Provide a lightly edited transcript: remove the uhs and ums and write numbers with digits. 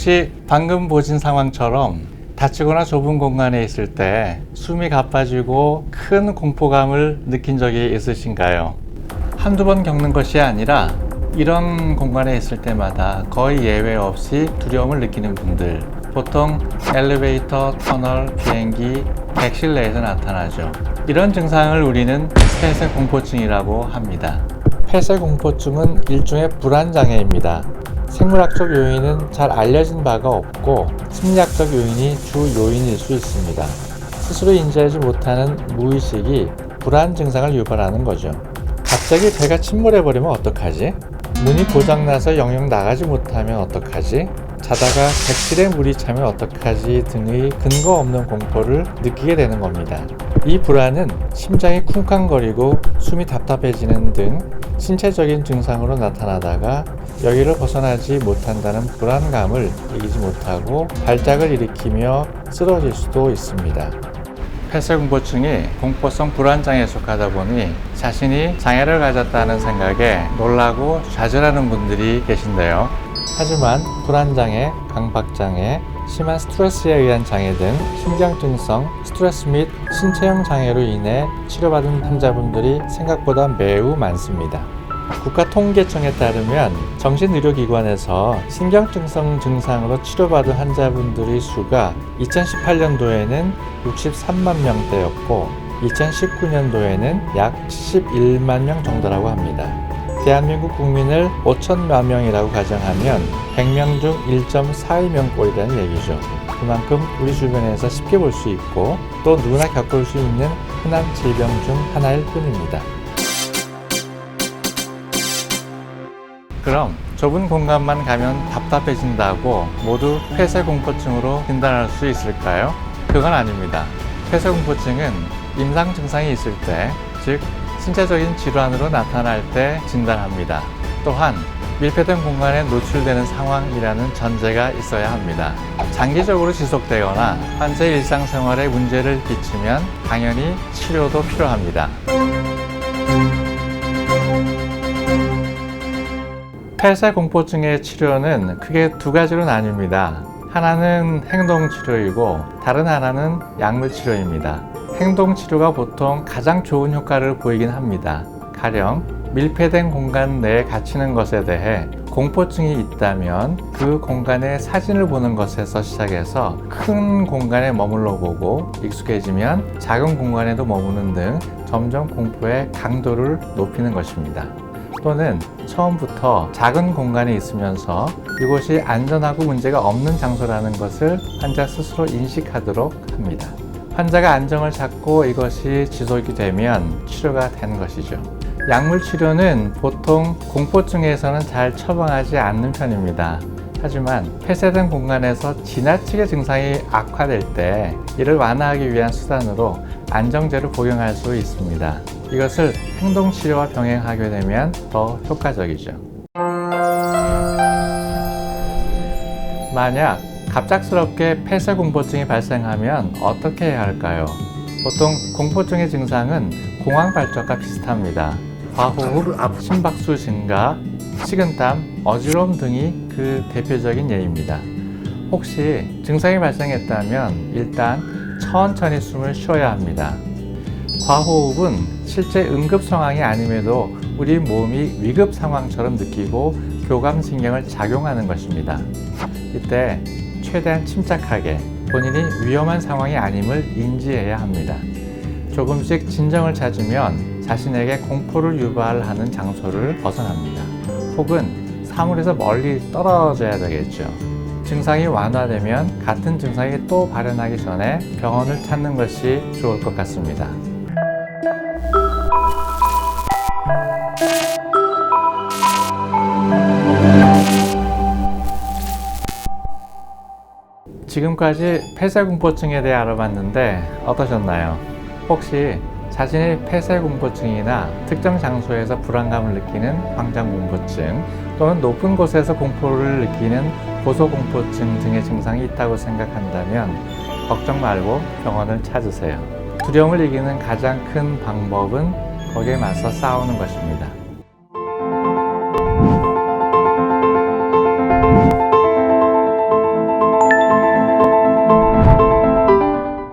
혹시 방금 보신 상황처럼 닫히거나 좁은 공간에 있을 때 숨이 가빠지고 큰 공포감을 느낀 적이 있으신가요? 한두 번 겪는 것이 아니라 이런 공간에 있을 때마다 거의 예외 없이 두려움을 느끼는 분들, 보통 엘리베이터, 터널, 비행기, 객실 내에서 나타나죠. 이런 증상을 우리는 폐쇄공포증이라고 합니다. 폐쇄공포증은 일종의 불안장애입니다. 생물학적 요인은 잘 알려진 바가 없고 심리학적 요인이 주 요인일 수 있습니다. 스스로 인지하지 못하는 무의식이 불안 증상을 유발하는 거죠. 갑자기 배가 침몰해버리면 어떡하지? 문이 고장나서 영영 나가지 못하면 어떡하지? 자다가 객실에 물이 차면 어떡하지? 등의 근거 없는 공포를 느끼게 되는 겁니다. 이 불안은 심장이 쿵쾅거리고 숨이 답답해지는 등 신체적인 증상으로 나타나다가 여기를 벗어나지 못한다는 불안감을 이기지 못하고 발작을 일으키며 쓰러질 수도 있습니다. 폐쇄공포증이 공포성 불안장애에 속하다 보니 자신이 장애를 가졌다는 생각에 놀라고 좌절하는 분들이 계신데요. 하지만 불안장애, 강박장애, 심한 스트레스에 의한 장애 등 신경증성 스트레스 및 신체형 장애로 인해 치료받은 환자분들이 생각보다 매우 많습니다. 국가통계청에 따르면 정신의료기관에서 신경증성 증상으로 치료받은 환자분들의 수가 2018년도에는 63만 명대였고 2019년도에는 약 71만 명 정도라고 합니다. 대한민국 국민을 5천만 명이라고 가정하면 100명 중 1.42명꼴이라는 얘기죠. 그만큼 우리 주변에서 쉽게 볼 수 있고 또 누구나 겪을 수 있는 흔한 질병 중 하나일 뿐입니다. 그럼 좁은 공간만 가면 답답해진다고 모두 폐쇄공포증으로 진단할 수 있을까요? 그건 아닙니다. 폐쇄공포증은 임상 증상이 있을 때, 즉 신체적인 질환으로 나타날 때 진단합니다. 또한 밀폐된 공간에 노출되는 상황이라는 전제가 있어야 합니다. 장기적으로 지속되거나 환자의 일상생활에 문제를 끼치면 당연히 치료도 필요합니다. 폐쇄공포증의 치료는 크게 두 가지로 나뉩니다. 하나는 행동치료이고 다른 하나는 약물치료입니다. 행동치료가 보통 가장 좋은 효과를 보이긴 합니다. 가령 밀폐된 공간 내에 갇히는 것에 대해 공포증이 있다면 그 공간의 사진을 보는 것에서 시작해서 큰 공간에 머물러 보고 익숙해지면 작은 공간에도 머무는 등 점점 공포의 강도를 높이는 것입니다. 또는 처음부터 작은 공간에 있으면서 이곳이 안전하고 문제가 없는 장소라는 것을 환자 스스로 인식하도록 합니다. 환자가 안정을 찾고 이것이 지속이 되면 치료가 되는 것이죠. 약물 치료는 보통 공포증에서는 잘 처방하지 않는 편입니다. 하지만 폐쇄된 공간에서 지나치게 증상이 악화될 때 이를 완화하기 위한 수단으로 안정제를 복용할 수 있습니다. 이것을 행동치료와 병행하게 되면 더 효과적이죠. 만약 갑작스럽게 폐쇄공포증이 발생하면 어떻게 해야 할까요? 보통 공포증의 증상은 공황발작과 비슷합니다. 과호흡, 심박수 증가, 식은땀, 어지러움 등이 그 대표적인 예입니다. 혹시 증상이 발생했다면 일단 천천히 숨을 쉬어야 합니다. 과호흡은 실제 응급 상황이 아님에도 우리 몸이 위급 상황처럼 느끼고 교감신경을 작용하는 것입니다. 이때 최대한 침착하게 본인이 위험한 상황이 아님을 인지해야 합니다. 조금씩 진정을 찾으면 자신에게 공포를 유발하는 장소를 벗어납니다. 혹은 사물에서 멀리 떨어져야 되겠죠. 증상이 완화되면 같은 증상이 또 발현하기 전에 병원을 찾는 것이 좋을 것 같습니다. 지금까지 폐쇄공포증에 대해 알아봤는데 어떠셨나요? 혹시 자신의 폐쇄공포증이나 특정 장소에서 불안감을 느끼는 광장공포증 또는 높은 곳에서 공포를 느끼는 고소공포증 등의 증상이 있다고 생각한다면 걱정 말고 병원을 찾으세요. 두려움을 이기는 가장 큰 방법은 거기에 맞서 싸우는 것입니다.